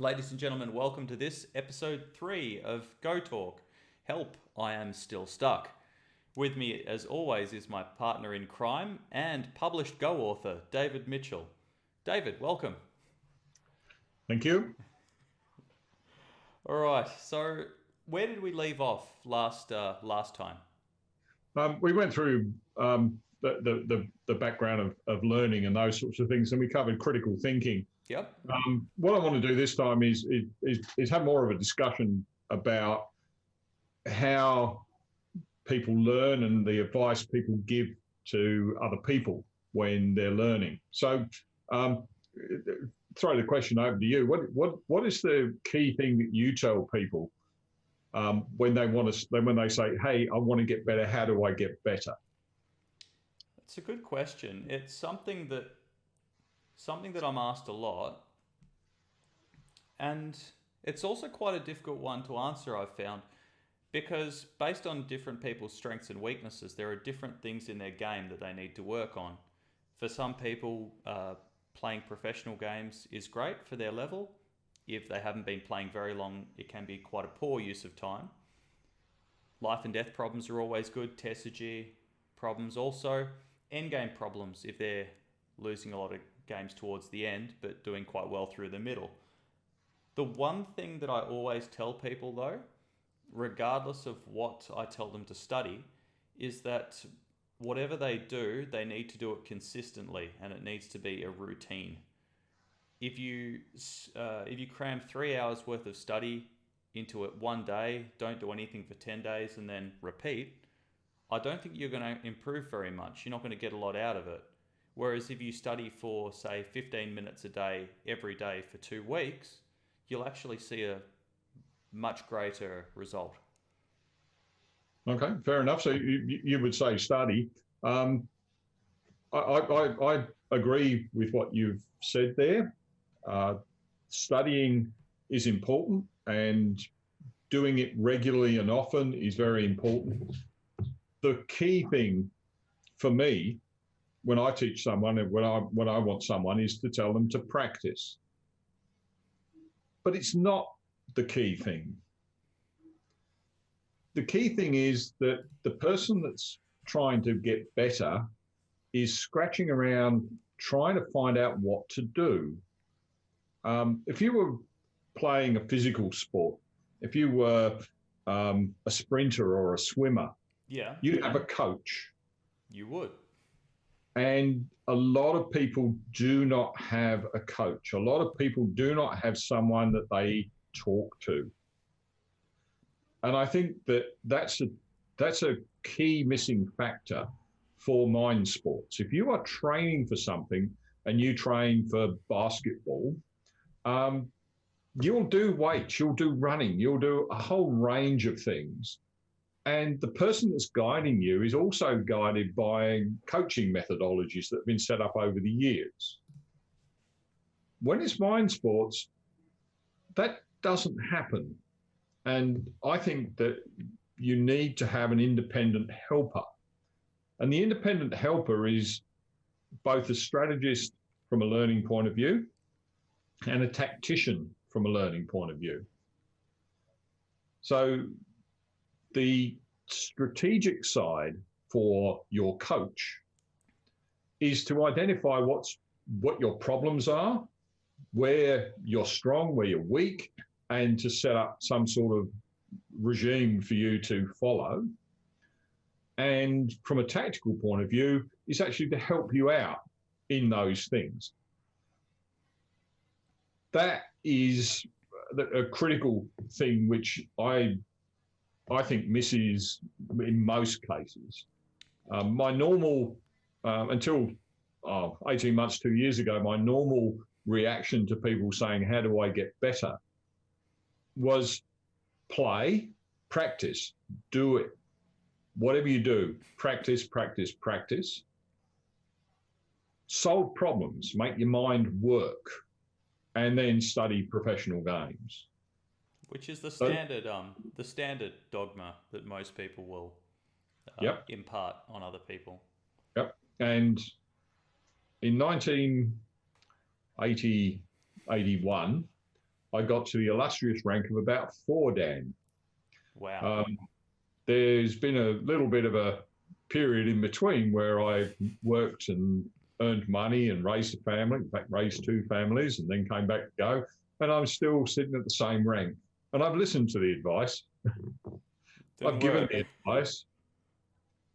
Ladies and gentlemen, welcome to this episode 3 of Go Talk. Help, I am still stuck. With me, as always, is my partner in crime and published Go author, David Mitchell. David, welcome. Thank you. All right, so where did we leave off last time? We went through the background of learning and those sorts of things, and we covered critical thinking. Yep. What I want to do this time is have more of a discussion about how people learn and the advice people give to other people when they're learning. So, throw the question over to you. What is the key thing that you tell people when they say, "Hey, I want to get better. How do I get better?" It's a good question. It's something that I'm asked a lot, and it's also quite a difficult one to answer, I've found, because based on different people's strengths and weaknesses, there are different things in their game that they need to work on. For some people, playing professional games is great for their level. If they haven't been playing very long, it can be quite a poor use of time. Life and death problems are always good. TSG problems also. Endgame problems if they're losing a lot of games towards the end but doing quite well through the middle. The one thing that I always tell people though, regardless of what I tell them to study, is that whatever they do, they need to do it consistently and it needs to be a routine. If you cram 3 hours worth of study into it one day, don't do anything for 10 days and then repeat, I don't think you're going to improve very much. You're not going to get a lot out of it. Whereas if you study for, say, 15 minutes a day, every day for 2 weeks, you'll actually see a much greater result. Okay, fair enough. So you would say study. I agree with what you've said there. Studying is important, and doing it regularly and often is very important. The key thing for me when I teach someone and when I want someone is to tell them to practice. But it's not the key thing. The key thing is that the person that's trying to get better is scratching around trying to find out what to do. If you were playing a physical sport, if you were a sprinter or a swimmer, you'd have a coach. You would. And a lot of people do not have a coach. A lot of people do not have someone that they talk to. And I think that that's a key missing factor for mind sports. If you are training for something and you train for basketball, you'll do weights, you'll do running, you'll do a whole range of things. And the person that's guiding you is also guided by coaching methodologies that have been set up over the years. When it's mind sports, that doesn't happen. And I think that you need to have an independent helper. And the independent helper is both a strategist from a learning point of view and a tactician from a learning point of view. So the strategic side for your coach is to identify what your problems are, where you're strong, where you're weak, and to set up some sort of regime for you to follow. And from a tactical point of view, is actually to help you out in those things. That is a critical thing which I think misses in most cases. My normal, until 18 months, 2 years ago, my normal reaction to people saying, how do I get better? Was play, practice, do it. Whatever you do, practice, practice, practice. Solve problems, make your mind work, and then study professional games. Which is the standard dogma that most people will impart on other people. Yep. And in 1980, 81, I got to the illustrious rank of about 4 Dan. Wow. There's been a little bit of a period in between where I worked and earned money and raised a family, in fact, raised 2 families, and then came back to go. And I'm still sitting at the same rank. And I've listened to the advice. I've given the advice,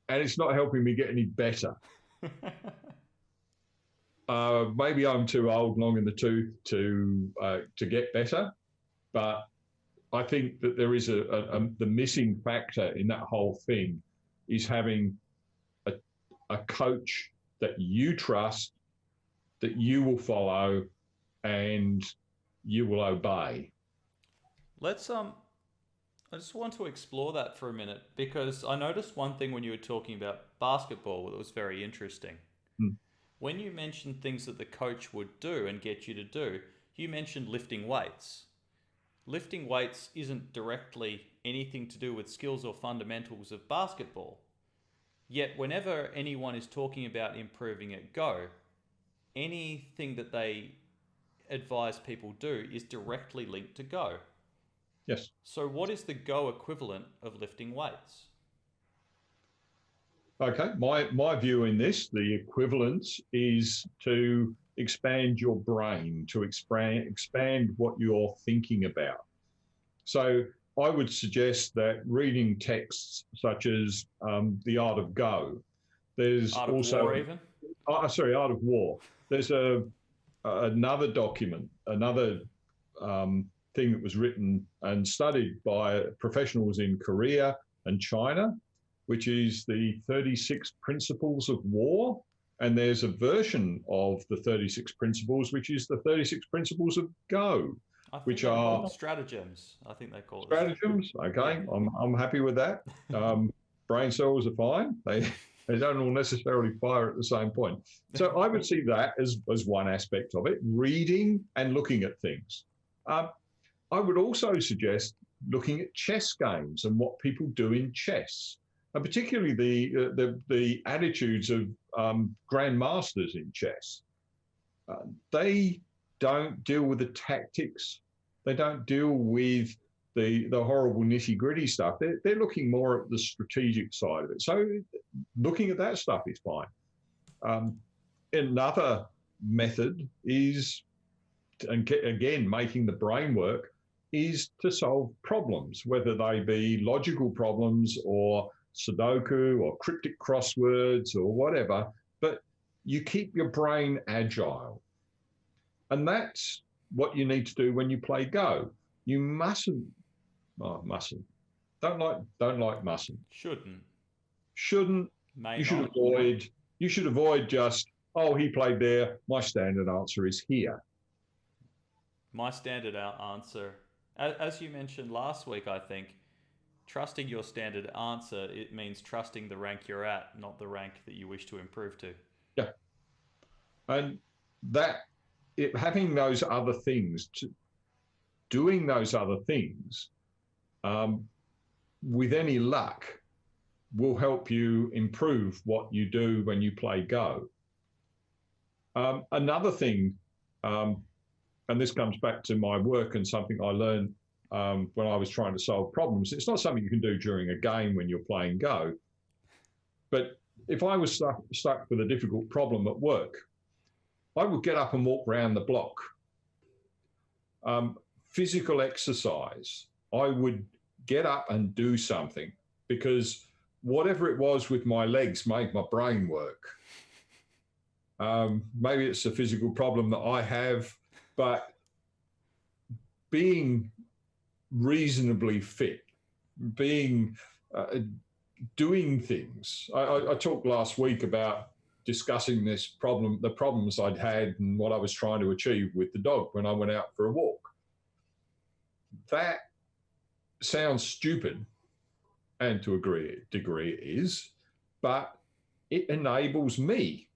and it's not helping me get any better. Maybe I'm too old, long in the tooth to get better, but I think that there is the missing factor in that whole thing is having a coach that you trust, that you will follow, and you will obey. Let's I just want to explore that for a minute, because I noticed one thing when you were talking about basketball that was very interesting. When you mentioned things that the coach would do and get you to do, you mentioned lifting weights. Lifting weights isn't directly anything to do with skills or fundamentals of basketball. Yet whenever anyone is talking about improving at Go, anything that they advise people do is directly linked to Go. Yes. So what is the Go equivalent of lifting weights? Okay, my view in this, the equivalence is to expand your brain, to expand what you're thinking about. So I would suggest that reading texts such as The Art of Go, there's Art of also War even? Art of War. There's another document, another thing that was written and studied by professionals in Korea and China, which is the 36 Principles of War. And there's a version of the 36 Principles, which is the 36 Principles of Go, which are stratagems. I think they call it stratagems. Okay, yeah. I'm happy with that. Brain cells are fine. They don't all necessarily fire at the same point. So I would see that as one aspect of it, reading and looking at things. I would also suggest looking at chess games and what people do in chess, and particularly the attitudes of grandmasters in chess. They don't deal with the tactics. They don't deal with the horrible nitty-gritty stuff. They're looking more at the strategic side of it. So looking at that stuff is fine. Another method is, and again, making the brain work, is to solve problems, whether they be logical problems or Sudoku or cryptic crosswords or whatever, but you keep your brain agile. And that's what you need to do when you play Go. You mustn't. Don't like mustn't. Shouldn't. May you should not. avoid. You should avoid just, oh, he played there. My standard answer is here. My standard answer, as you mentioned last week, I think, trusting your standard answer, it means trusting the rank you're at, not the rank that you wish to improve to. Yeah. And having those other things, doing those other things, with any luck, will help you improve what you do when you play Go. Another thing, and this comes back to my work and something I learned when I was trying to solve problems. It's not something you can do during a game when you're playing Go. But if I was stuck with a difficult problem at work, I would get up and walk around the block. Physical exercise, I would get up and do something, because whatever it was with my legs made my brain work. Maybe it's a physical problem that I have, but being reasonably fit, doing things. I talked last week about discussing the problems I'd had and what I was trying to achieve with the dog when I went out for a walk. That sounds stupid, and to a degree it is, but it enables me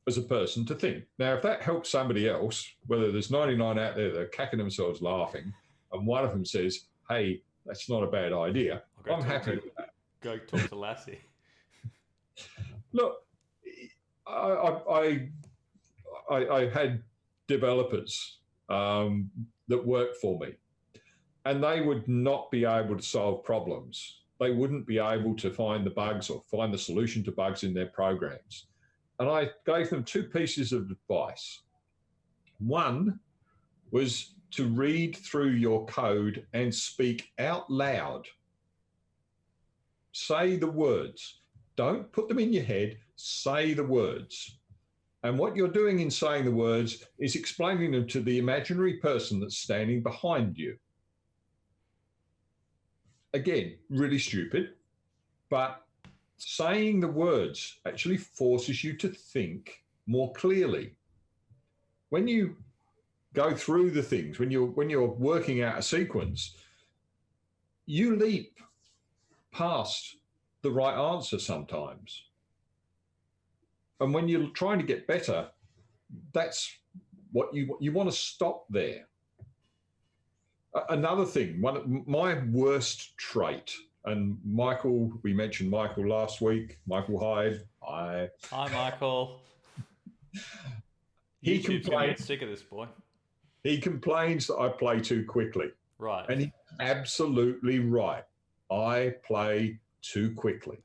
as a person to think. Now, if that helps somebody else, whether there's 99 out there that are cacking themselves laughing, and one of them says, hey, that's not a bad idea, I'm happy with that. Go talk to Lassie. Look, I had developers that worked for me. And they would not be able to solve problems. They wouldn't be able to find the bugs or find the solution to bugs in their programs. And I gave them two pieces of advice. One was to read through your code and speak out loud. Say the words. Don't put them in your head. Say the words. And what you're doing in saying the words is explaining them to the imaginary person that's standing behind you. Again, really stupid, but saying the words actually forces you to think more clearly. When you go through the things, when you're working out a sequence, you leap past the right answer sometimes. And when you're trying to get better, that's what you want to stop there. Another thing, my worst trait, and Michael, we mentioned Michael last week, Michael Hyde. Hi, Michael. YouTube's going to get sick of this boy. He complains that I play too quickly. Right. And he's absolutely right. I play too quickly.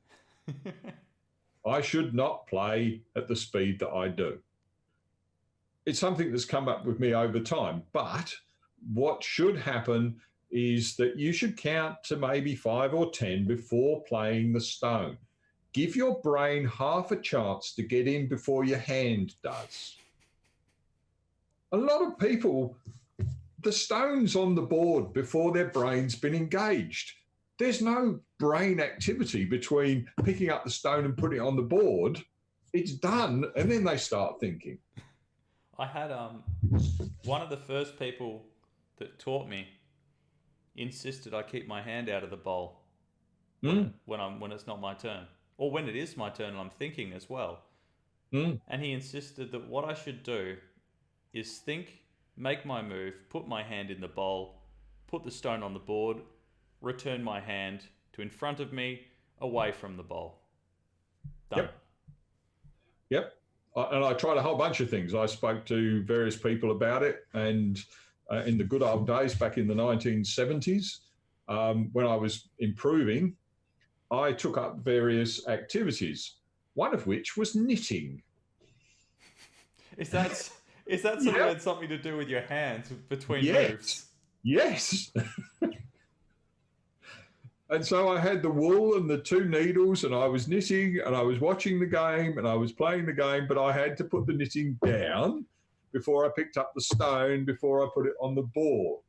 I should not play at the speed that I do. It's something that's come up with me over time, but what should happen is that you should count to maybe 5 or 10 before playing the stone. Give your brain half a chance to get in before your hand does. A lot of people, the stone's on the board before their brain's been engaged. There's no brain activity between picking up the stone and putting it on the board. It's done, and then they start thinking. I had one of the first people that taught me insisted I keep my hand out of the bowl when it's not my turn, or when it is my turn and I'm thinking as well. And he insisted that what I should do is think, make my move, put my hand in the bowl, put the stone on the board, return my hand to in front of me, away from the bowl. Done. Yep. And I tried a whole bunch of things. I spoke to various people about it, and in the good old days back in the 1970s, when I was improving, I took up various activities, one of which was knitting. Is that something that had something to do with your hands between moves? Yes. And so I had the wool and the 2 needles, and I was knitting, and I was watching the game, and I was playing the game, but I had to put the knitting down before I picked up the stone, before I put it on the board.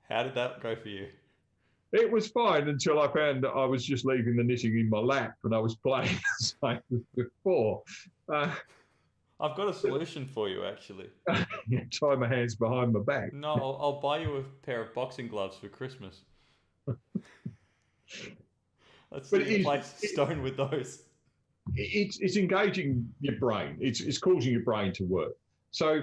How did that go for you? It was fine until I found that I was just leaving the knitting in my lap and I was playing the same as before. I've got a solution for you, actually. Tie my hands behind my back. No, I'll buy you a pair of boxing gloves for Christmas. Let's see you play stone with those. It's engaging your brain. It's causing your brain to work. So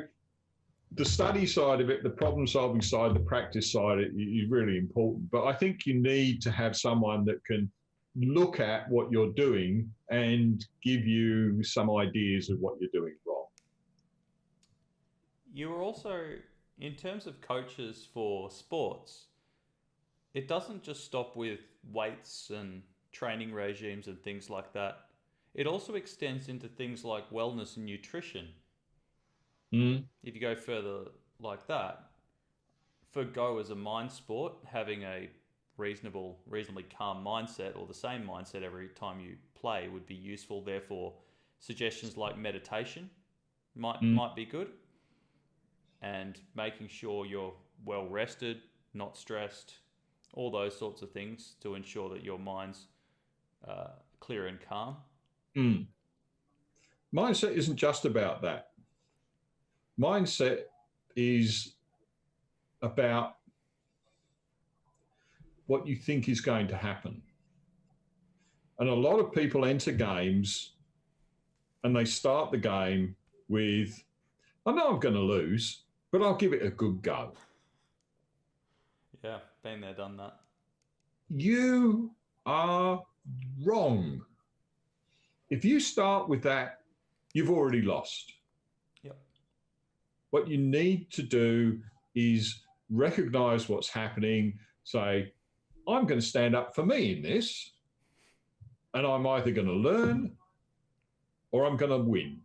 the study side of it, the problem-solving side, the practice side is really important. But I think you need to have someone that can look at what you're doing and give you some ideas of what you're doing wrong. You were also, in terms of coaches for sports, it doesn't just stop with weights and training regimes and things like that. It also extends into things like wellness and nutrition. If you go further like that, for Go as a mind sport, having a reasonably calm mindset, or the same mindset every time you play, would be useful. Therefore, suggestions like meditation might be good, and making sure you're well rested, not stressed, all those sorts of things to ensure that your mind's clear and calm. Mindset isn't just about that. Mindset is about what you think is going to happen. And a lot of people enter games and they start the game with, I know I'm going to lose, but I'll give it a good go. Yeah, been there, done that. You are wrong. If you start with that, you've already lost. Yep. What you need to do is recognize what's happening, say, I'm going to stand up for me in this, and I'm either going to learn or I'm going to win.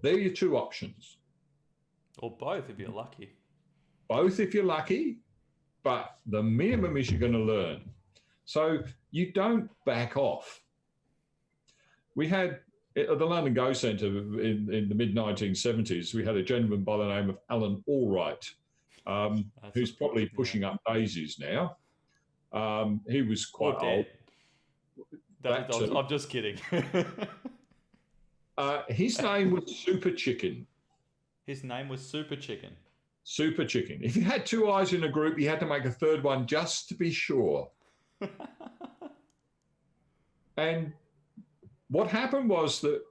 They're your two options. Or both if you're lucky. Both if you're lucky, but the minimum is you're going to learn. So you don't back off. We had at the London Go Centre in the mid-1970s, we had a gentleman by the name of Alan Allwright, who's probably pushing up daisies now. He was quite old. I'm just kidding. His name was Super Chicken. His name was Super Chicken. Super Chicken. If you had two eyes in a group, you had to make a third one just to be sure. And what happened was that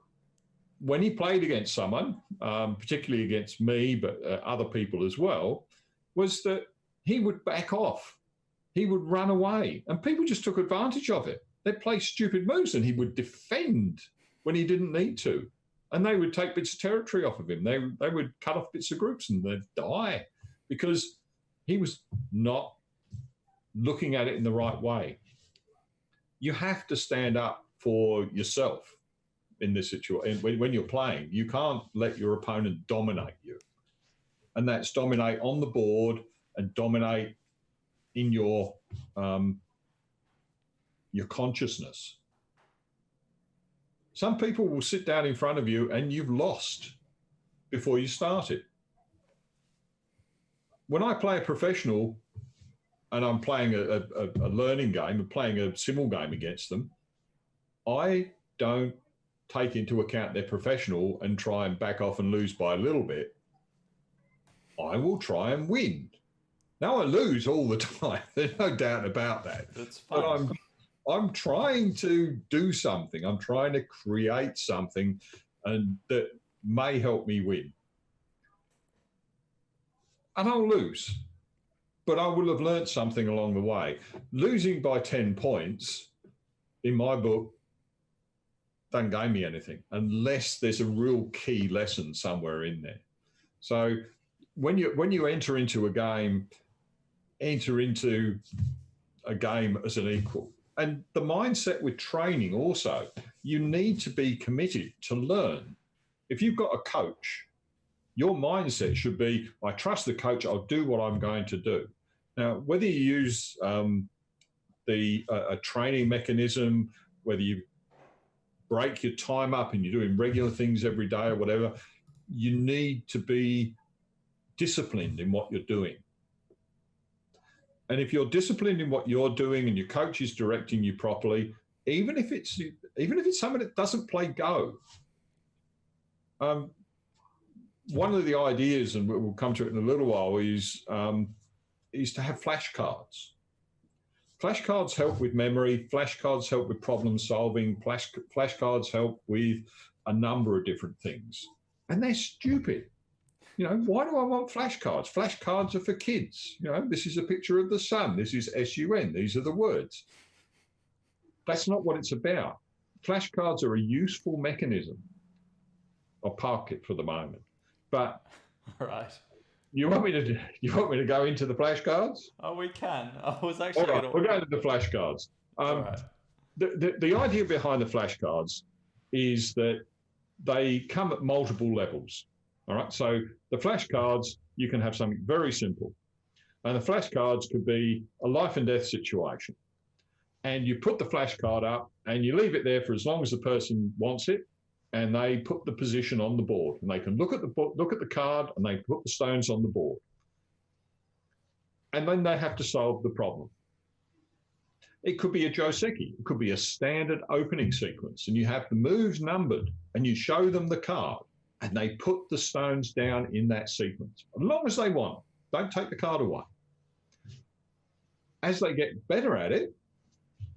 when he played against someone, particularly against me, but other people as well, was that he would back off. He would run away. And people just took advantage of it. They'd play stupid moves and he would defend when he didn't need to. And they would take bits of territory off of him. They would cut off bits of groups and they'd die because he was not looking at it in the right way. You have to stand up for yourself in this situation. When you're playing, you can't let your opponent dominate you. And that's dominate on the board and dominate in your consciousness. Some people will sit down in front of you and you've lost before you started. When I play a professional and I'm playing a learning game and playing a simul game against them, I don't take into account they're professional and try and back off and lose by a little bit. I will try and win. Now I lose all the time. There's no doubt about that. That's fine. But I'm trying to do something. I'm trying to create something and that may help me win. And I'll lose. But I will have learnt something along the way. Losing by 10 points, in my book, doesn't gain me anything unless there's a real key lesson somewhere in there. So when you enter into a game, enter into a game as an equal. And the mindset with training also, you need to be committed to learn. If you've got a coach, your mindset should be, I trust the coach, I'll do what I'm going to do. Now, whether you use a training mechanism, whether you break your time up and you're doing regular things every day or whatever, you need to be disciplined in what you're doing. And if you're disciplined in what you're doing and your coach is directing you properly, even if it's someone that doesn't play Go, one of the ideas, and we'll come to it in a little while, is to have flashcards. Flashcards help with memory. Flashcards help with problem solving. Flashcards help with a number of different things. And they're stupid. You know, why do I want flashcards? Flashcards are for kids. You know, this is a picture of the sun. This is SUN. These are the words. That's not what it's about. Flashcards are a useful mechanism. I'll park it for the moment. But all right. You want me to go into the flashcards? Oh, we can. I was actually. All right, we're going to the flashcards. All right. The idea behind the flashcards is that they come at multiple levels. All right. So the flashcards, you can have something very simple, and the flashcards could be a life and death situation, and you put the flashcard up and you leave it there for as long as the person wants it. And they put the position on the board, and they can look at the card, and they put the stones on the board. And then they have to solve the problem. It could be a joseki. It could be a standard opening sequence, and you have the moves numbered, and you show them the card, and they put the stones down in that sequence, as long as they want. Don't take the card away. As they get better at it,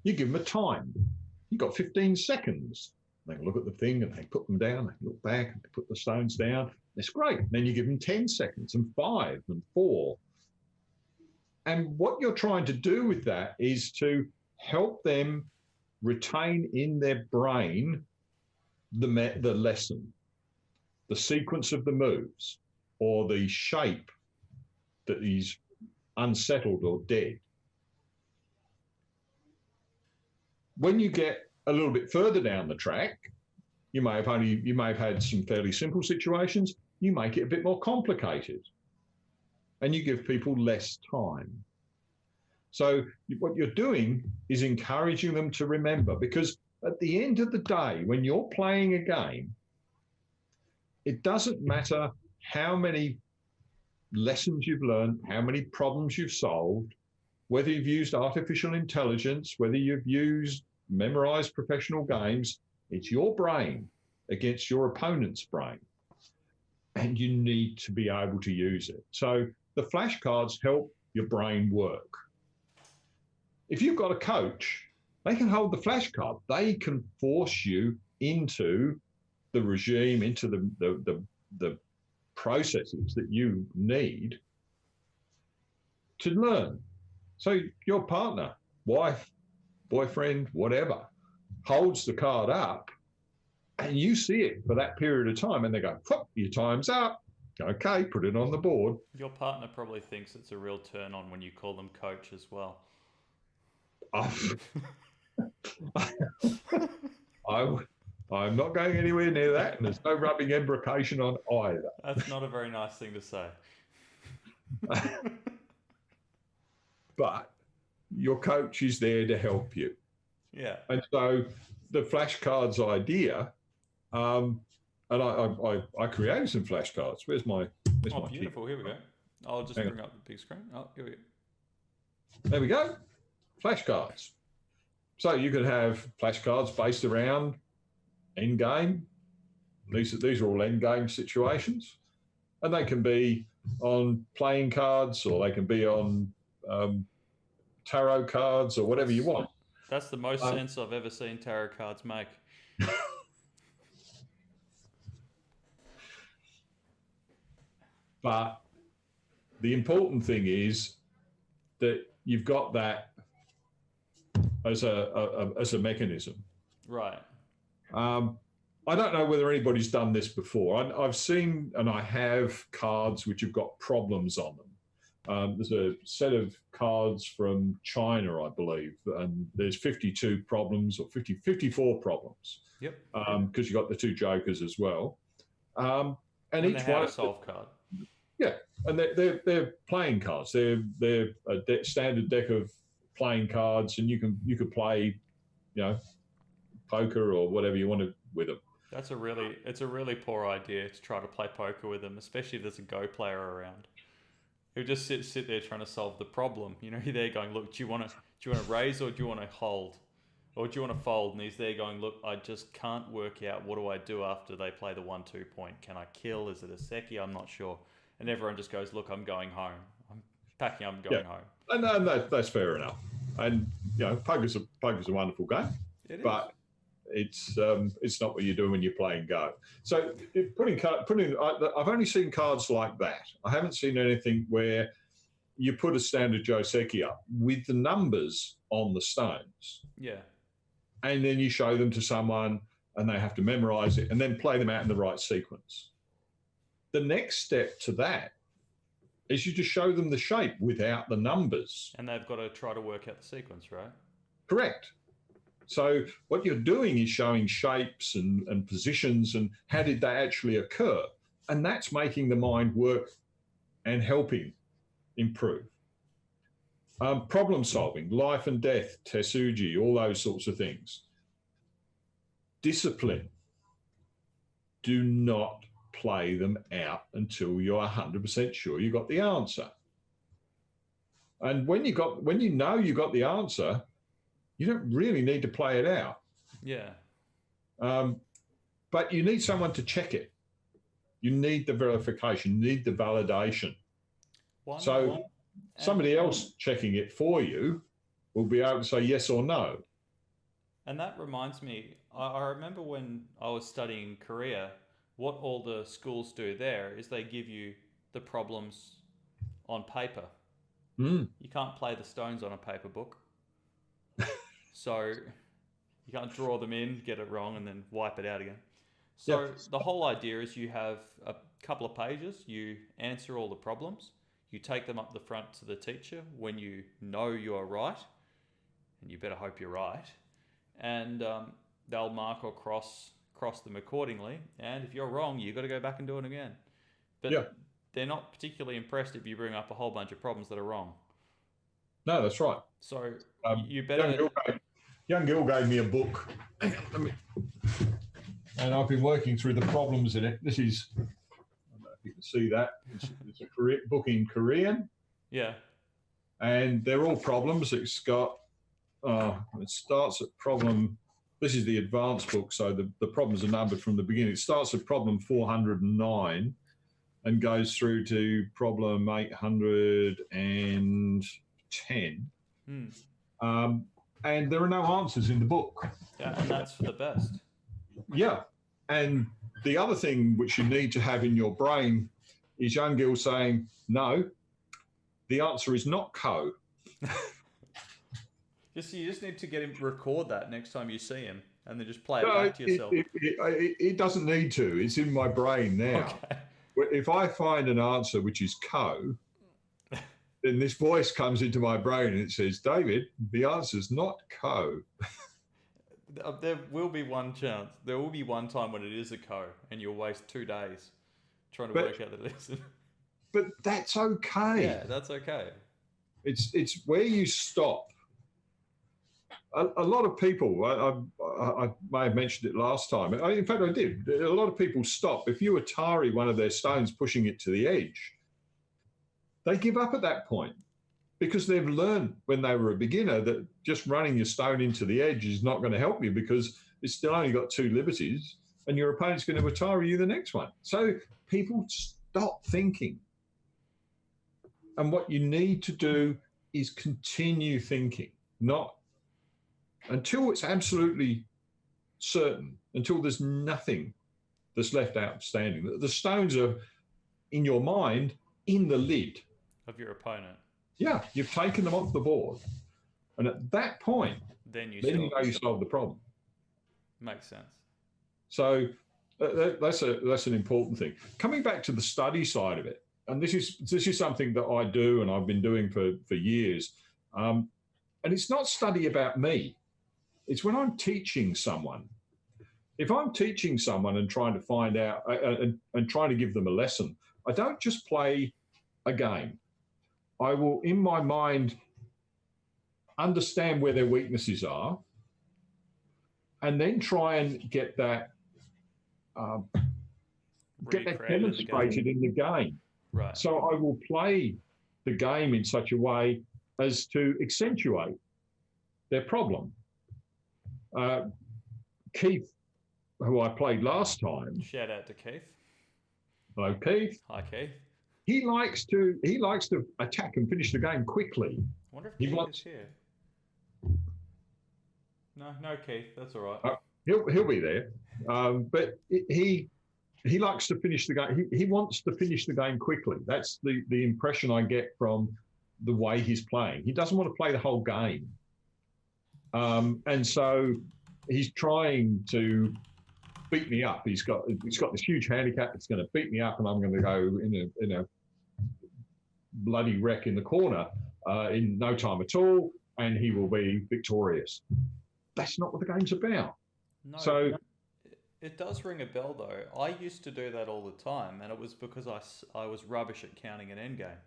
you give them a time. You've got 15 seconds. They can look at the thing and they put them down, they look back and they put the stones down. That's great. Then you give them 10 seconds and 5 and 4. And what you're trying to do with that is to help them retain in their brain the lesson, the sequence of the moves. or the shape that is unsettled or dead. When you get a little bit further down the track, you may have had some fairly simple situations. You make it a bit more complicated, and you give people less time. So what you're doing is encouraging them to remember, because at the end of the day, when you're playing a game, it doesn't matter how many lessons you've learned, how many problems you've solved, whether you've used artificial intelligence, whether you've used memorized professional games, it's your brain against your opponent's brain. And you need to be able to use it. So the flashcards help your brain work. If you've got a coach, they can hold the flashcard. They can force you into the regime, into the processes that you need to learn. So your partner, wife, boyfriend, whatever, holds the card up and you see it for that period of time and they go, your time's up. Okay, put it on the board. Your partner probably thinks it's a real turn on when you call them coach as well. I'm not going anywhere near that, and there's no rubbing embrocation on either. That's not a very nice thing to say. But your coach is there to help you. Yeah. And so the flashcards idea, and I created some flashcards. Where's my beautiful. Key? Here we go. I'll just bring up the big screen. Oh, here we go. There we go. Flashcards. So you could have flashcards based around end game. These are all end game situations, and they can be on playing cards, or they can be on tarot cards, or whatever you want. That's the most sense I've ever seen tarot cards make. But the important thing is that you've got that as a mechanism. Right. I don't know whether anybody's done this before. I've seen, and I have cards which have got problems on them. There's a set of cards from China, I believe, and there's 52 problems, or 54 problems. Yep. Because you've got the two jokers as well. And each one a solve card. Yeah, and they're playing cards. They're a standard deck of playing cards, and you could play, poker or whatever you want to with them. It's a really poor idea to try to play poker with them, especially if there's a Go player around. Who just sit there trying to solve the problem. You're there going, look, do you want to raise, or do you want to hold, or do you want to fold? And he's there going, look, I just can't work out, what do I do after they play the 1-2 point? Can I kill? Is it a secchi? I'm not sure. And everyone just goes, look, I'm going home. I'm packing up and going home. And that's fair enough. And poker's a wonderful game, but it's not what you do when you're playing Go. So I've only seen cards like that. I haven't seen anything where you put a standard Joseki up with the numbers on the stones. Yeah. And then you show them to someone and they have to memorize it and then play them out in the right sequence. The next step to that is you just show them the shape without the numbers. And they've got to try to work out the sequence, right? Correct. So what you're doing is showing shapes and positions and how did they actually occur. And that's making the mind work and helping improve. Problem solving, life and death, tessuji, all those sorts of things. Discipline. Do not play them out until you're 100% sure you got the answer. And when you know you got the answer, you don't really need to play it out. Yeah. But you need someone to check it. You need the verification, you need the validation. Somebody else checking it for you will be able to say yes or no. And that reminds me, I remember when I was studying in Korea, what all the schools do there is they give you the problems on paper. Mm. You can't play the stones on a paper book. So you can't draw them in, get it wrong, and then wipe it out again. So the whole idea is you have couple of pages, you answer all the problems, you take them up the front to the teacher when you know you are right, and you better hope you're right, and they'll mark or cross them accordingly. And if you're wrong, you've got to go back and do it again. But Yeah. they're not particularly impressed if you bring up a whole bunch of problems that are wrong. No, that's right. So you better... Young Gill gave me a book, and I've been working through the problems in it. This is, I don't know if you can see that. It's a book in Korean. Yeah. And they're all problems. It's got, it starts at problem, this is the advanced book, so the problems are numbered from the beginning. It starts at problem 409 and goes through to problem 810. And there are no answers in the book. Yeah, and that's for the best. Yeah. And the other thing which you need to have in your brain is young Gill saying, no, the answer is not co. You just need to get him to record that next time you see him and then just play it back to yourself. It doesn't need to. It's in my brain now. Okay. If I find an answer which is co, then this voice comes into my brain and it says, David, the answer's not co. There will be one chance. There will be one time when it is a co and you'll waste 2 days trying to work out the lesson. But that's okay. Yeah, that's okay. It's where you stop. A lot of people, I may have mentioned it last time. In fact, I did. A lot of people stop. If you Atari one of their stones pushing it to the edge, they give up at that point because they've learned when they were a beginner that just running your stone into the edge is not going to help you because it's still only got 2 liberties and your opponent's going to Atari you the next one. So people stop thinking. And what you need to do is continue thinking, not until it's absolutely certain, until there's nothing that's left outstanding. The stones are in your mind in the lid of your opponent. Yeah, you've taken them off the board. And at that point, then you know you solved the problem. Makes sense. So that's an important thing. Coming back to the study side of it, and this is something that I do and I've been doing for years. And it's not study about me. It's when I'm teaching someone. If I'm teaching someone and trying to find out and trying to give them a lesson, I don't just play a game. I will, in my mind, understand where their weaknesses are and then try and get that demonstrated in the game. Right. So I will play the game in such a way as to accentuate their problem. Keith, who I played last time. Shout out to Keith. Hello, Keith. Hi, Keith. He likes to attack and finish the game quickly. I wonder if Keith is here. No, Keith. That's all right. He'll be there, but he likes to finish the game. He wants to finish the game quickly. That's the impression I get from the way he's playing. He doesn't want to play the whole game, and so he's trying to beat me up. He's got this huge handicap. It's going to beat me up, and I'm going to go in a bloody wreck in the corner in no time at all, and he will be victorious. That's not what the game's about. No, so it does ring a bell though. I used to do that all the time, and it was because I was rubbish at counting an endgame.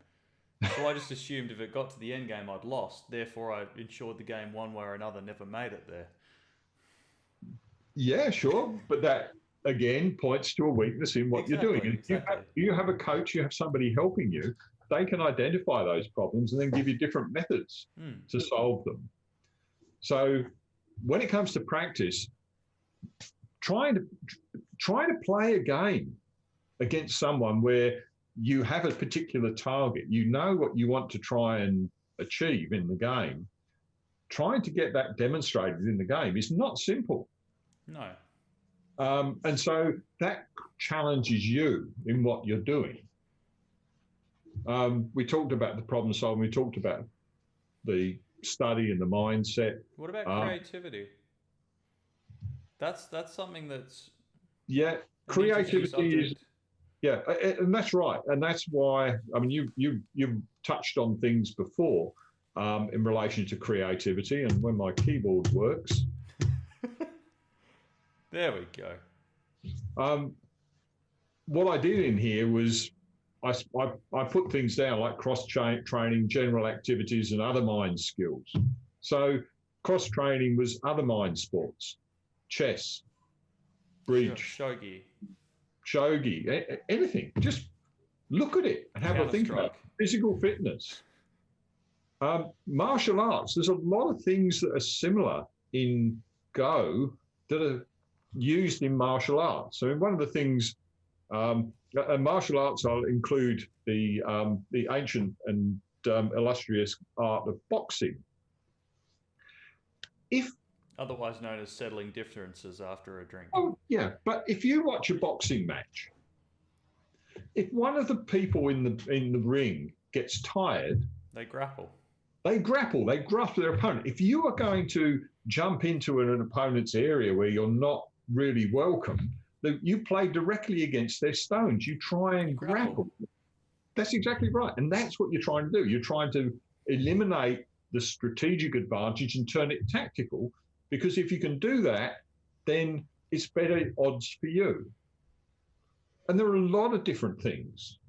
So I just assumed if it got to the endgame, I'd lost. Therefore, I ensured the game one way or another never made it there. Yeah, sure. But that, again, points to a weakness in what you're doing. And you have a coach, you have somebody helping you, they can identify those problems and then give you different methods to solve them. So when it comes to practice, trying to play a game against someone where you have a particular target, you know what you want to try and achieve in the game, trying to get that demonstrated in the game is not simple. No. And so that challenges you in what you're doing. We talked about the problem solving, we talked about the study and the mindset. What about creativity? That's something that's... Yeah, creativity is... Yeah, and that's right, and that's why. I mean, you touched on things before in relation to creativity, and when my keyboard works, There we go. um, what I did in here was I put things down like cross training, general activities, and other mind skills. So cross training was other mind sports, chess, bridge, Shogi. shogi, anything. Just look at it and have a think about it. Counter-Strike. Physical fitness. Martial arts, there's a lot of things that are similar in Go that are used in martial arts. So one of the things, martial arts, I'll include the ancient and illustrious art of boxing. If Otherwise known as settling differences after a drink. Oh, yeah, but if you watch a boxing match, if one of the people in the ring gets tired, They grapple. they gruff their opponent. If you are going to jump into an opponent's area where you're not really welcome, you play directly against their stones. You try and grapple. That's exactly right. And that's what you're trying to do. You're trying to eliminate the strategic advantage and turn it tactical, because if you can do that, then it's better odds for you. And there are a lot of different things.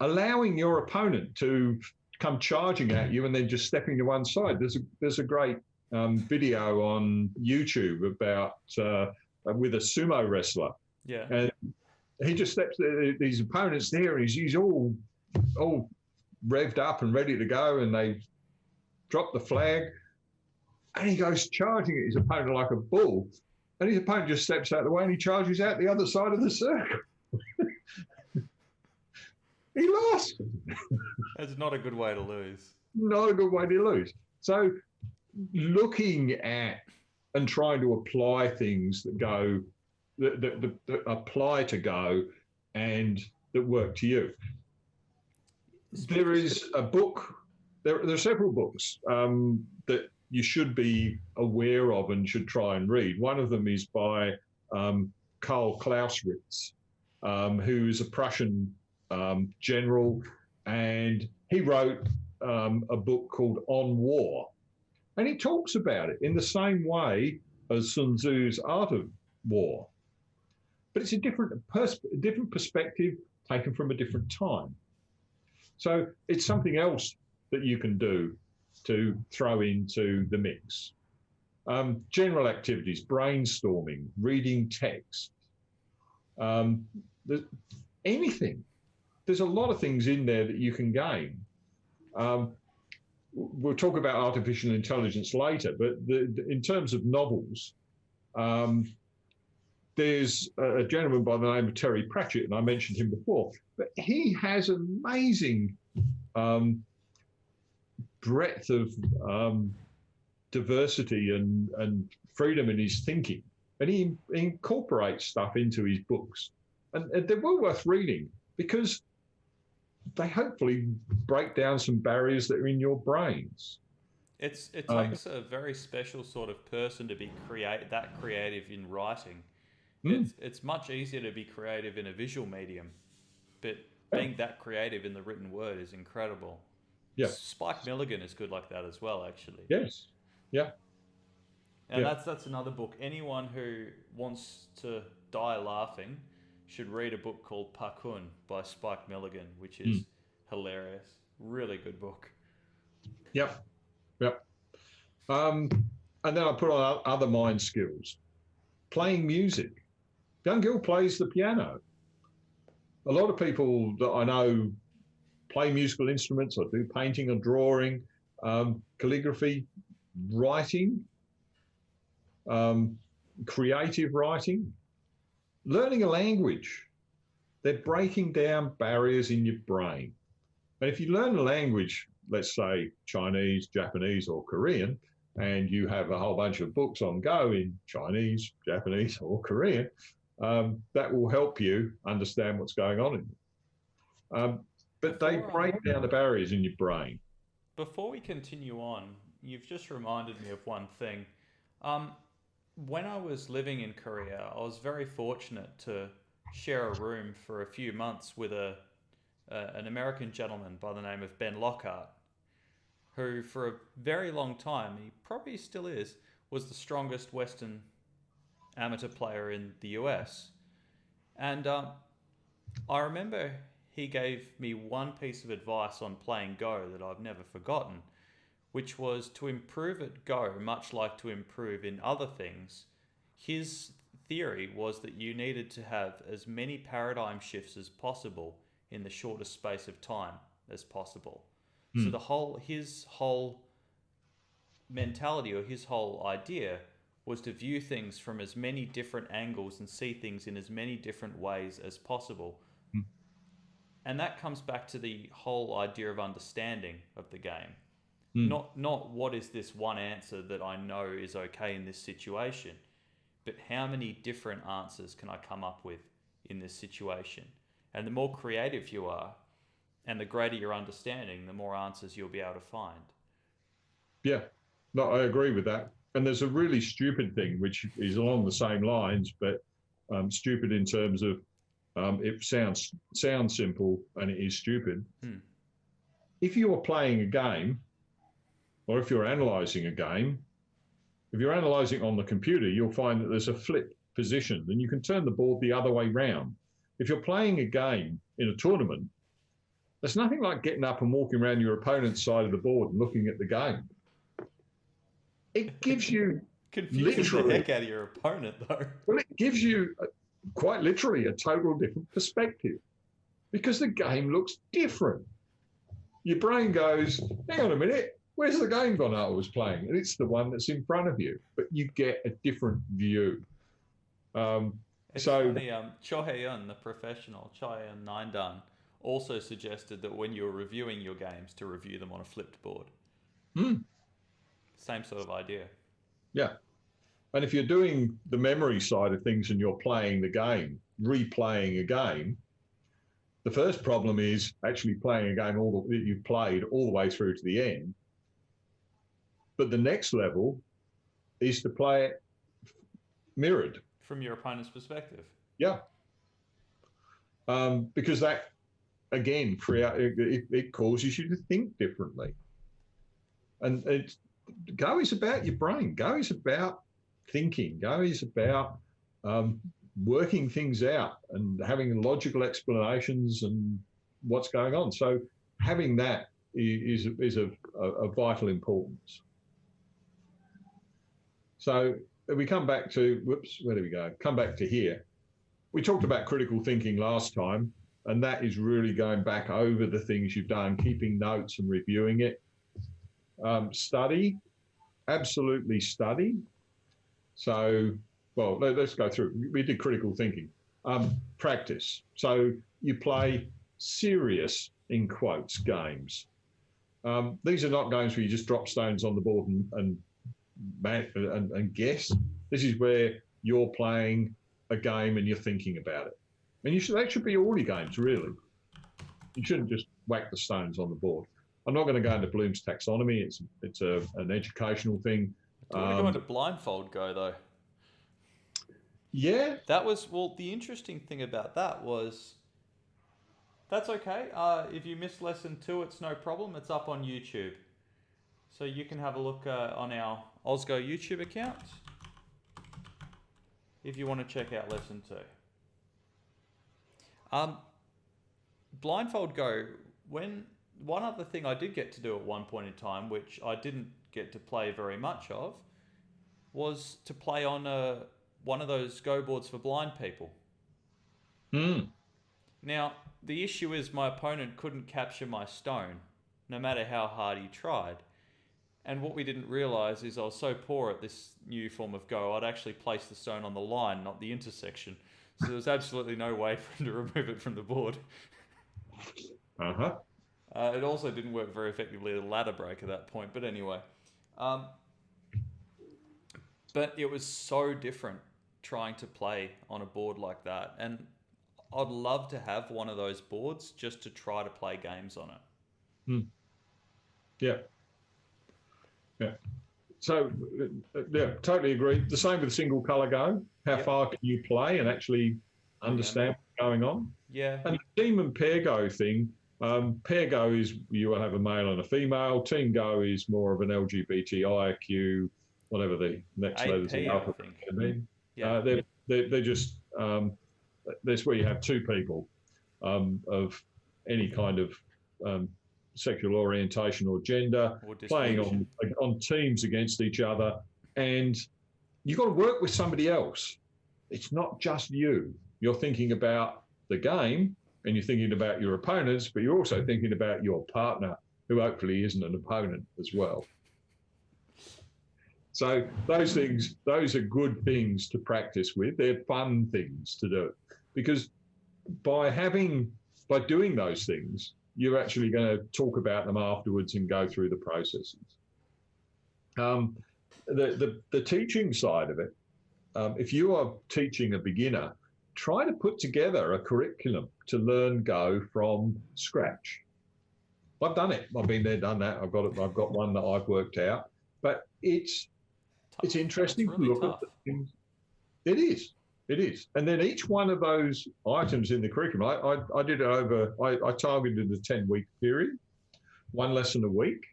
Allowing your opponent to come charging at you and then just stepping to one side. There's a great video on YouTube about with a sumo wrestler. Yeah. And he just steps these opponents there, and he's all revved up and ready to go, and they drop the flag, and he goes charging at his opponent like a bull, and his opponent just steps out of the way and he charges out the other side of the circle. He lost. That's not a good way to lose. Not a good way to lose. So looking at and trying to apply things that apply to Go and that work to you. There is a book, there are several books that you should be aware of and should try and read. One of them is by Karl Clausewitz, who is a Prussian general, and he wrote a book called On War. And he talks about it in the same way as Sun Tzu's Art of War. But it's a different perspective taken from a different time. So it's something else that you can do to throw into the mix. General activities, brainstorming, reading text, anything. There's a lot of things in there that you can gain. We'll talk about artificial intelligence later, but in terms of novels, there's a gentleman by the name of Terry Pratchett, and I mentioned him before, but he has amazing breadth of diversity and freedom in his thinking, and he incorporates stuff into his books, and they're well worth reading because they hopefully break down some barriers that are in your brains. It takes a very special sort of person to be that creative in writing. It's much easier to be creative in a visual medium, but being that creative in the written word is incredible. Yeah. Spike Milligan is good like that as well, actually. Yes. Yeah. And that's another book. Anyone who wants to die laughing should read a book called Pakun by Spike Milligan, which is hilarious. Really good book. Yep. And then I put on other mind skills. Playing music. Young girl plays the piano. A lot of people that I know play musical instruments or do painting or drawing, calligraphy, writing, creative writing. Learning a language, they're breaking down barriers in your brain. And if you learn a language, let's say Chinese, Japanese, or Korean, and you have a whole bunch of books on Go in Chinese, Japanese, or Korean, that will help you understand what's going on in it. But they break down the barriers in your brain. Before we continue on, you've just reminded me of one thing. When I was living in Korea, I was very fortunate to share a room for a few months with an American gentleman by the name of Ben Lockhart, who for a very long time, he probably still is, was the strongest Western amateur player in the US. And I remember he gave me one piece of advice on playing Go that I've never forgotten, which was to improve at Go, much like to improve in other things. His theory was that you needed to have as many paradigm shifts as possible in the shortest space of time as possible. So his whole mentality, or his whole idea, was to view things from as many different angles and see things in as many different ways as possible. And that comes back to the whole idea of understanding of the game. Not what is this one answer that I know is okay in this situation, but how many different answers can I come up with in this situation? And the more creative you are, and the greater your understanding, the more answers you'll be able to find. Yeah, no, I agree with that. And there's a really stupid thing, which is along the same lines, but stupid in terms of it sounds simple and it is stupid. If you are playing a game, or if you're analysing a game, if you're analysing on the computer, you'll find that there's a flip position and you can turn the board the other way round. If you're playing a game in a tournament, there's nothing like getting up and walking around your opponent's side of the board and looking at the game. It gives you Confuses the heck out of your opponent, though. Well, it gives you quite literally a total different perspective because the game looks different. Your brain goes, hang on a minute, where's the game gone I was playing? And it's the one that's in front of you, but you get a different view. It's funny, Cho Hae-un, the professional, Cho Hae-un Nindan, also suggested that when you're reviewing your games, to review them on a flipped board. Same sort of idea. Yeah. And if you're doing the memory side of things and you're playing the game, replaying a game, the first problem is actually playing a game that you've played all the way through to the end. But the next level is to play it mirrored. From your opponent's perspective. Yeah. Because that, again, it causes you to think differently. And Go is about your brain. Go is about thinking. Go is about working things out and having logical explanations and what's going on. So having that is of vital importance. So we come back to, where do we go? Come back to here. We talked about critical thinking last time, and that is really going back over the things you've done, keeping notes and reviewing it. Study, absolutely study. So, well, let's go through. We did critical thinking. Practice. So you play serious, in quotes, games. These are not games where you just drop stones on the board and guess. This is where you're playing a game and you're thinking about it. And that should be all your games, really. You shouldn't just whack the stones on the board. I'm not going to go into Bloom's taxonomy. It's an educational thing. Do you want to go into blindfold Go, though? Yeah. That was, well, the interesting thing about that was, that's okay. If you missed lesson 2, it's no problem. It's up on YouTube. So you can have a look on our Osgo YouTube account if you want to check out lesson 2. Blindfold Go, one other thing I did get to do at one point in time, which I didn't get to play very much of, was to play on one of those Go boards for blind people. Now, the issue is my opponent couldn't capture my stone, no matter how hard he tried. And what we didn't realise is I was so poor at this new form of Go, I'd actually place the stone on the line, not the intersection. So there was absolutely no way for him to remove it from the board. It also didn't work very effectively as a ladder break at that point. But anyway. But it was so different trying to play on a board like that. And I'd love to have one of those boards just to try to play games on it. Yeah. Yeah. So, totally agree. The same with single colour Go. How far can you play and actually understand what's going on. Yeah. And the team and pair go thing, pair go is you will have a male and a female. Team go is more of an LGBTIQ, whatever the next letters of the alphabet can be. Yeah. They're just, that's where you have two people of any kind of sexual orientation or gender playing on teams against each other. And you've got to work with somebody else. It's not just you. You're thinking about the game and you're thinking about your opponents, but you're also thinking about your partner, who hopefully isn't an opponent as well. So those are good things to practice with. They're fun things to do, because by doing those things, you're actually going to talk about them afterwards and go through the processes. The teaching side of it, if you are teaching a beginner, try to put together a curriculum to learn Go from scratch. I've done it. I've been there, done that. I've got one that I've worked out. But it's interesting to look at the things. It is. And then each one of those items in the curriculum, I did it over, I targeted a 10-week period, one lesson a week.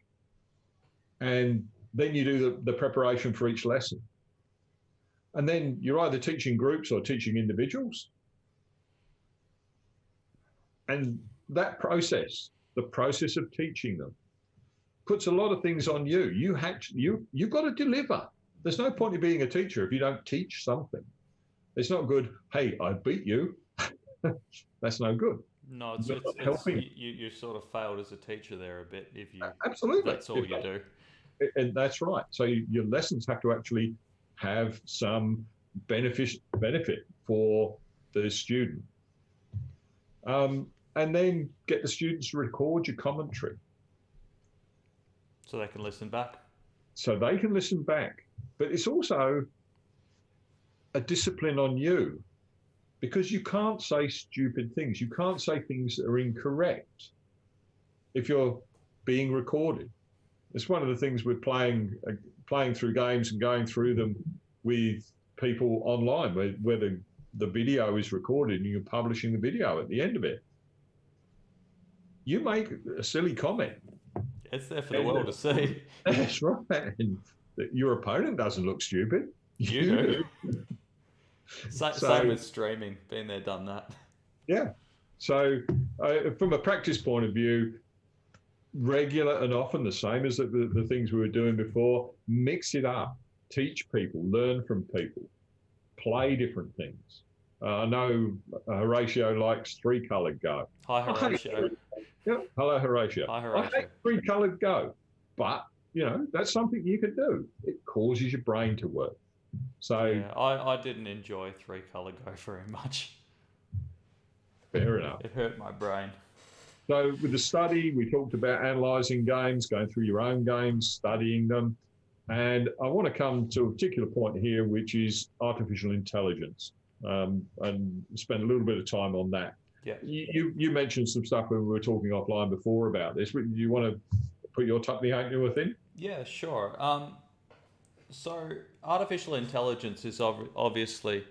And then you do the preparation for each lesson. And then you're either teaching groups or teaching individuals. And that process, the process of teaching them, puts a lot of things on you. You've got to deliver. There's no point in being a teacher if you don't teach something. It's not good, hey, I beat you. That's no good. No, it's helping. You sort of failed as a teacher there a bit if you. Absolutely. That's all you do. And that's right. So your lessons have to actually have some benefit for the student. And then get the students to record your commentary. So they can listen back. But it's also a discipline on you, because you can't say stupid things. You can't say things that are incorrect if you're being recorded. It's one of the things we're playing through games and going through them with people online, where the video is recorded and you're publishing the video at the end of it. You make a silly comment. It's there for the world to see. That's right. And your opponent doesn't look stupid. You do. Same with streaming. Been there, done that. Yeah. So from a practice point of view, regular and often the same as the things we were doing before. Mix it up. Teach people. Learn from people. Play different things. I know Horatio likes three-coloured Go. Hi, Horatio. Yeah. Hello, Horatio. Hi, Horatio. I hate three-coloured Go, but that's something you can do. It causes your brain to work. So yeah, I didn't enjoy three-colour Go very much. Fair enough. It hurt my brain. So with the study, we talked about analysing games, going through your own games, studying them. And I want to come to a particular point here, which is artificial intelligence, and spend a little bit of time on that. Yeah. You mentioned some stuff when we were talking offline before about this. Do you want to put your tuck-me into a thing? Yeah, sure. So artificial intelligence is obviously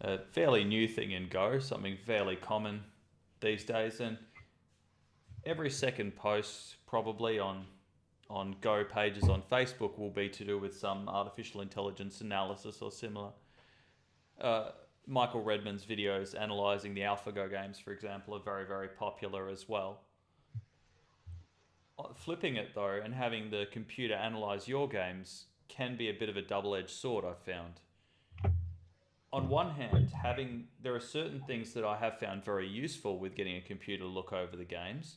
a fairly new thing in Go, something fairly common these days. And every second post probably on Go pages on Facebook will be to do with some artificial intelligence analysis or similar. Michael Redman's videos analysing the AlphaGo games, for example, are very, very popular as well. Flipping it though and having the computer analyse your games can be a bit of a double-edged sword, I've found. On one hand, there are certain things that I have found very useful with getting a computer to look over the games,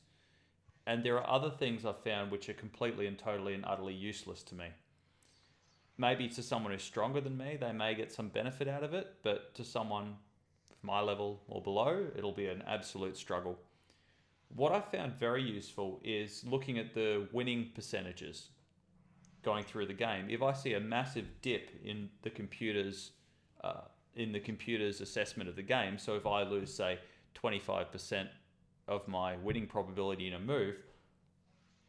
and there are other things I've found which are completely and totally and utterly useless to me. Maybe to someone who's stronger than me, they may get some benefit out of it, but to someone of my level or below, it'll be an absolute struggle. What I found very useful is looking at the winning percentages going through the game. If I see a massive dip in the computer's assessment of the game, so if I lose, say, 25% of my winning probability in a move,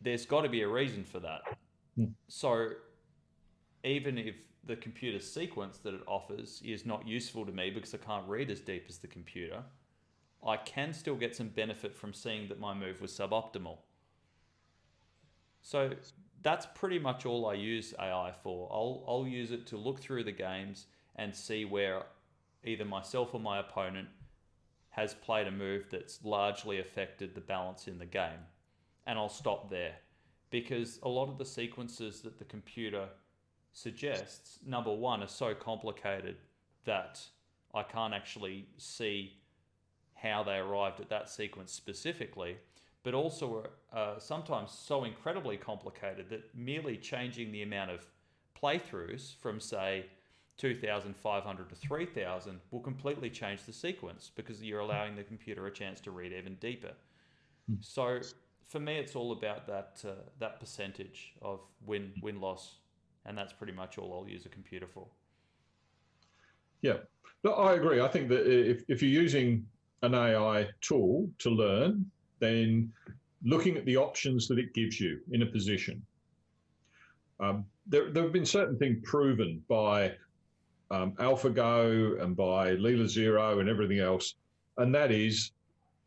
there's got to be a reason for that. So even if the computer sequence that it offers is not useful to me because I can't read as deep as the computer, I can still get some benefit from seeing that my move was suboptimal. So that's pretty much all I use AI for. I'll use it to look through the games and see where either myself or my opponent has played a move that's largely affected the balance in the game. And I'll stop there. Because a lot of the sequences that the computer suggests, number one, are so complicated that I can't actually see how they arrived at that sequence specifically, but also are sometimes so incredibly complicated that merely changing the amount of playthroughs from, say, 2,500 to 3,000 will completely change the sequence because you're allowing the computer a chance to read even deeper. So for me, it's all about that percentage of win-loss, and that's pretty much all I'll use a computer for. Yeah, no, I agree. I think that if you're using an AI tool to learn, then looking at the options that it gives you in a position. There have been certain things proven by AlphaGo and by Leela Zero and everything else, and that is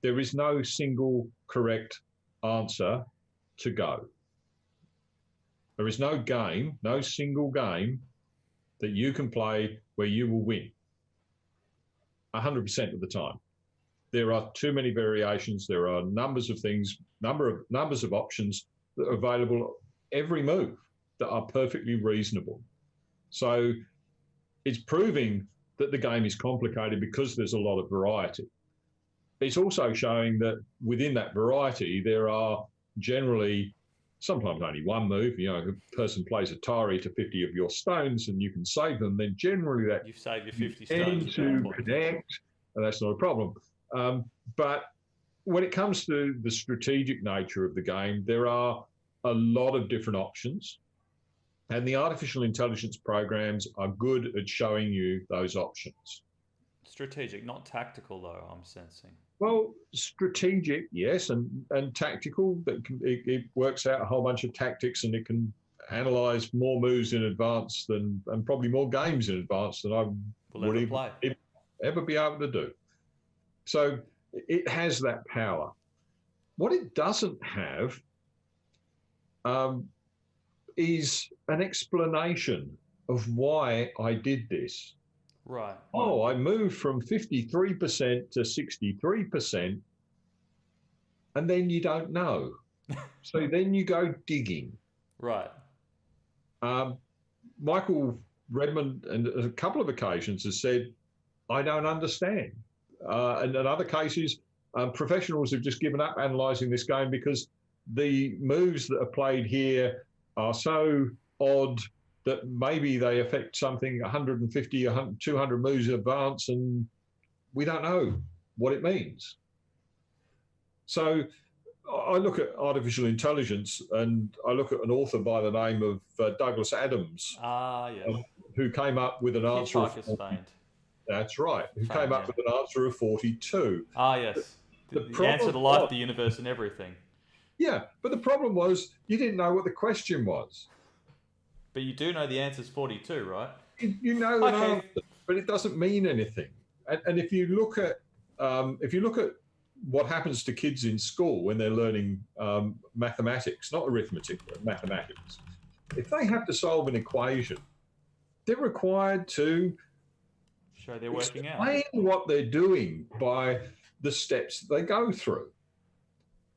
there is no single correct answer to go. There is no game, no single game that you can play where you will win 100% of the time. There are too many variations. There are numbers of things, numbers of options that are available every move that are perfectly reasonable. So it's proving that the game is complicated because there's a lot of variety. It's also showing that within that variety, there are generally sometimes only one move. You know, a person plays Atari to 50 of your stones and you can save them, then generally that you've saved your 50 stones to connect, and that's not a problem. But when it comes to the strategic nature of the game, there are a lot of different options, and the artificial intelligence programs are good at showing you those options. Strategic, not tactical, though, I'm sensing. Well, strategic, yes, and tactical. It works out a whole bunch of tactics, and it can analyze more moves in advance and probably more games in advance than I would ever be able to do. So it has that power. What it doesn't have is an explanation of why I did this. Right. Oh, I moved from 53% to 63%, and then you don't know. So then you go digging. Right. Michael Redmond, on a couple of occasions, has said, I don't understand. And in other cases, professionals have just given up analysing this game because the moves that are played here are so odd that maybe they affect something 150, 200 moves in advance, and we don't know what it means. So I look at artificial intelligence, and I look at an author by the name of Douglas Adams, who came up with an answer of... That's right, who came up with an answer of 42. Ah, yes. The answer to life, the universe, and everything. Yeah, but the problem was you didn't know what the question was. But you do know the answer's 42, right? You know an answer, but it doesn't mean anything. And if you look at what happens to kids in school when they're learning mathematics, not arithmetic, but mathematics, if they have to solve an equation, they're required to show they're working out. Explain what they're doing by the steps they go through.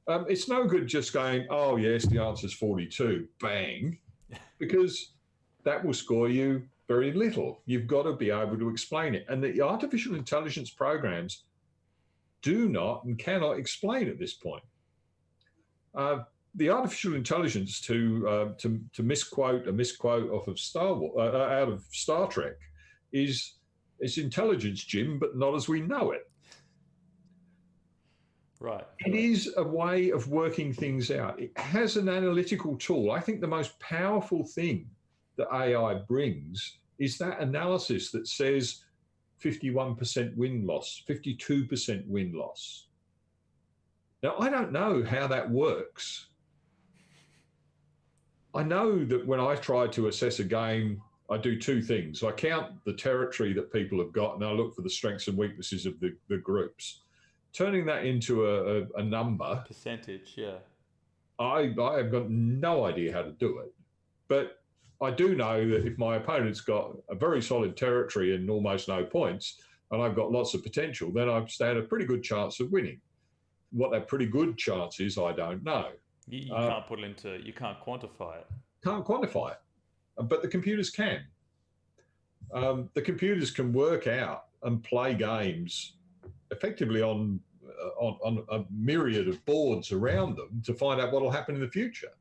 It's no good just going, oh, yes, the answer's 42, bang, because that will score you very little. You've got to be able to explain it. And the artificial intelligence programs do not and cannot explain at this point. The artificial intelligence to misquote a misquote off of out of Star Trek is it's intelligence, Jim, but not as we know it. Right. It is a way of working things out. It has an analytical tool. I think the most powerful thing that AI brings is that analysis that says 51% win-loss, 52% win-loss. Now, I don't know how that works. I know that when I try to assess a game I do two things. I count the territory that people have got, and I look for the strengths and weaknesses of the groups. Turning that into a number, Percentage, yeah. I have got no idea how to do it. But I do know that if my opponent's got a very solid territory and almost no points, and I've got lots of potential, then I stand a pretty good chance of winning. What that pretty good chance is, I don't know. You can't put it into, you can't quantify it. Can't quantify it, but the computers can. The computers can work out and play games effectively on a myriad of boards around them to find out what will happen in the future.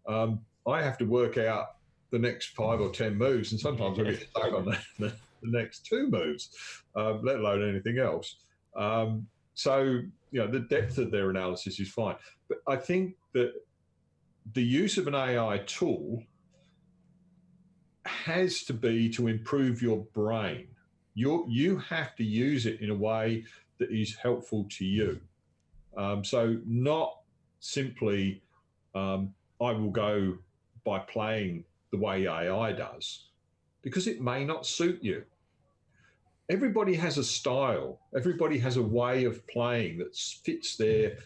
I have to work out the next 5 or 10 moves, and sometimes I get stuck on the next 2 moves, let alone anything else. So, the depth of their analysis is fine. But I think that the use of an AI tool has to be to improve your brain. You have to use it in a way that is helpful to you. So not simply, I will go by playing the way AI does, because it may not suit you. Everybody has a style. Everybody has a way of playing that fits their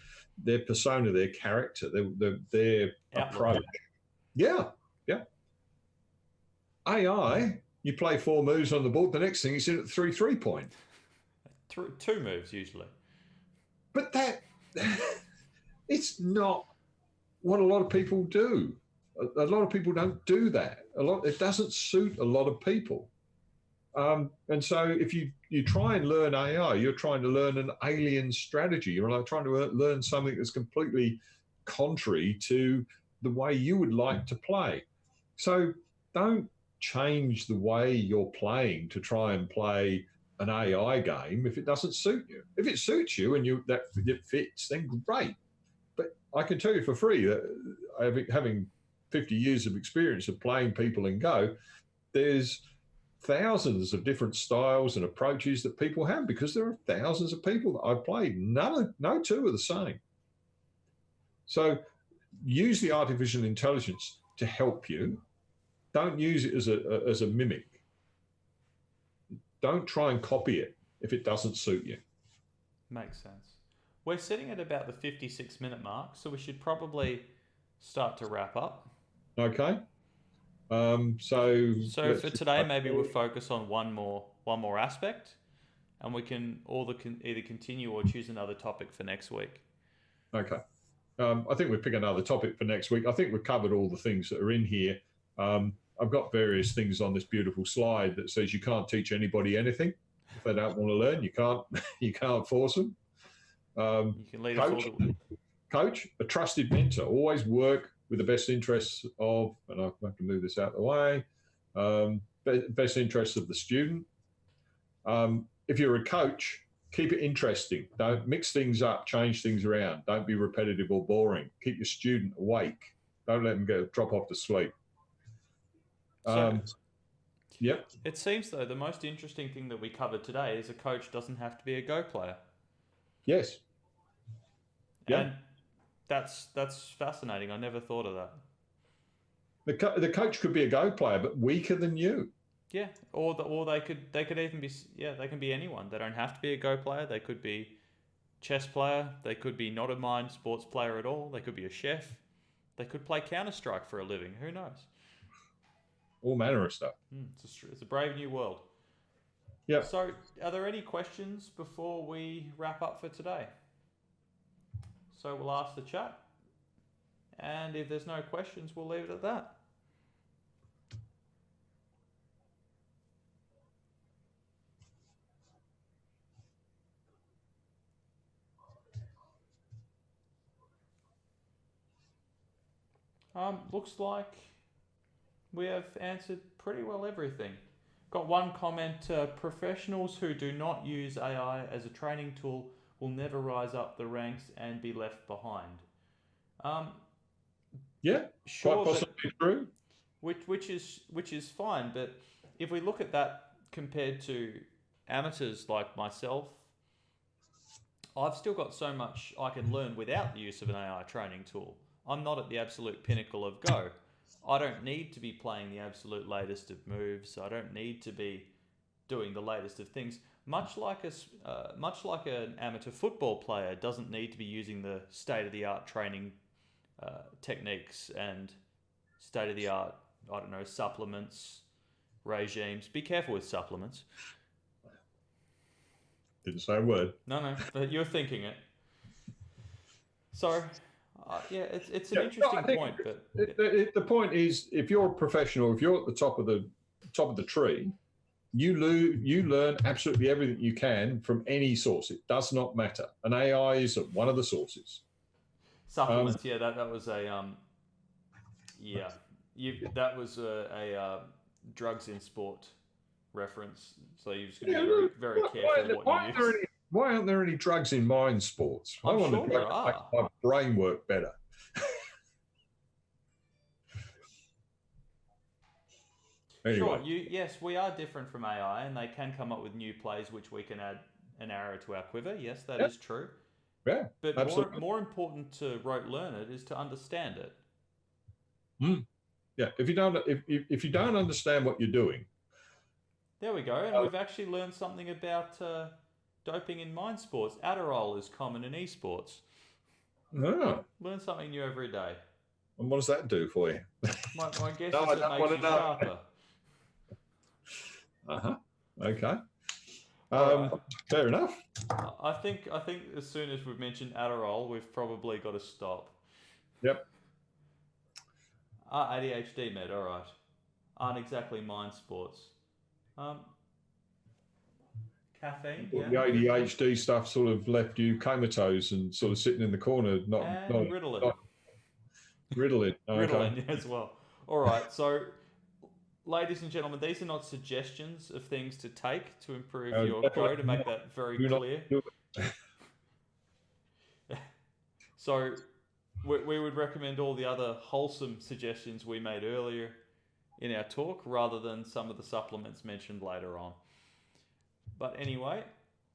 persona, their character, their approach. Yeah. AI, you play 4 moves on the board, the next thing is in at 3 point. 2 moves usually. But it's not what a lot of people do. A lot of people don't do that. It doesn't suit a lot of people. And so if you try and learn AI, you're trying to learn an alien strategy. You're like trying to learn something that's completely contrary to the way you would like to play. So don't change the way you're playing to try and play an AI game if it doesn't suit you. If it suits you and it fits, then great. But I can tell you for free that having 50 years of experience of playing people in Go, there's thousands of different styles and approaches that people have, because there are thousands of people that I've played. No 2 are the same. So use the artificial intelligence to help you. Don't use it as a mimic. Don't try and copy it if it doesn't suit you. Makes sense. We're sitting at about the 56-minute mark, so we should probably start to wrap up. Okay. So for today, maybe we'll focus on one more aspect, and we can either continue or choose another topic for next week. Okay. I think we'll pick another topic for next week. I think we've covered all the things that are in here. I've got various things on this beautiful slide that says you can't teach anybody anything. If they don't want to learn, you can't force them. You can lead coach, a trusted mentor. Always work with the best interests of, and I have to move this out of the way, best interests of the student. If you're a coach, keep it interesting. Don't mix things up, change things around. Don't be repetitive or boring. Keep your student awake. Don't let them drop off to sleep. Yep. It seems, though, the most interesting thing that we covered today is a coach doesn't have to be a Go player. Yes. Yep. And that's fascinating. I never thought of that. The coach could be a Go player, but weaker than you. Yeah, or they could even be, they can be anyone. They don't have to be a Go player. They could be chess player. They could be not a mind sports player at all. They could be a chef. They could play Counter-Strike for a living. Who knows? All manner of stuff. It's a brave new world. Yeah. So, are there any questions before we wrap up for today? So we'll ask the chat, and if there's no questions, we'll leave it at that. Looks like we have answered pretty well everything. Got one comment, professionals who do not use AI as a training tool will never rise up the ranks and be left behind. Yeah, sure, quite possibly true. Which is fine, but if we look at that compared to amateurs like myself, I've still got so much I can learn without the use of an AI training tool. I'm not at the absolute pinnacle of Go. I don't need to be playing the absolute latest of moves. I don't need to be doing the latest of things. Much like an amateur football player doesn't need to be using the state of the art training techniques and state of the art, I don't know, supplements, regimes. Be careful with supplements. Didn't say a word. No, but you're thinking it. So, yeah, it's an interesting point. But the point is, if you're a professional, if you're at the top of the tree, you learn absolutely everything you can from any source. It does not matter. And AI is one of the sources. Supplements, yeah, that was a that was a drugs in sport reference. So you've just got to be very, very careful what you use. Why aren't there any drugs in mind sports? I'm sure there are. Make my brain work better. Anyway. Sure. Yes, we are different from AI, and they can come up with new plays which we can add an arrow to our quiver. Yes, that is true. Yeah, but absolutely. more important to rote learn it is to understand it. Yeah, if you don't understand what you're doing. There we go, and we've actually learned something about doping in mind sports. Adderall is common in esports. Oh. Learn something new every day. And what does that do for you? My guess is it makes you sharper. Okay. Fair enough. I think as soon as we've mentioned Adderall, we've probably got to stop. Yep. ADHD med, all right. Aren't exactly mind sports. Caffeine, yeah. The ADHD stuff sort of left you comatose and sort of sitting in the corner, not Ritalin. Ritalin. Okay. Ritalin as well. All right, so ladies and gentlemen, these are not suggestions of things to take to improve your grow, to make that very clear. So we would recommend all the other wholesome suggestions we made earlier in our talk rather than some of the supplements mentioned later on. But anyway,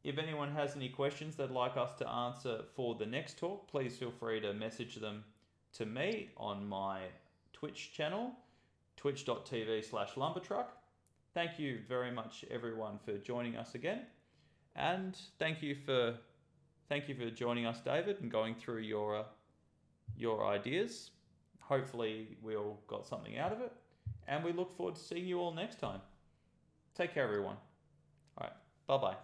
if anyone has any questions they'd like us to answer for the next talk, please feel free to message them to me on my Twitch channel, twitch.tv/Lumbertruck. Thank you very much, everyone, for joining us again. And thank you for joining us, David, and going through your ideas. Hopefully we all got something out of it. And we look forward to seeing you all next time. Take care, everyone. All right. Bye-bye.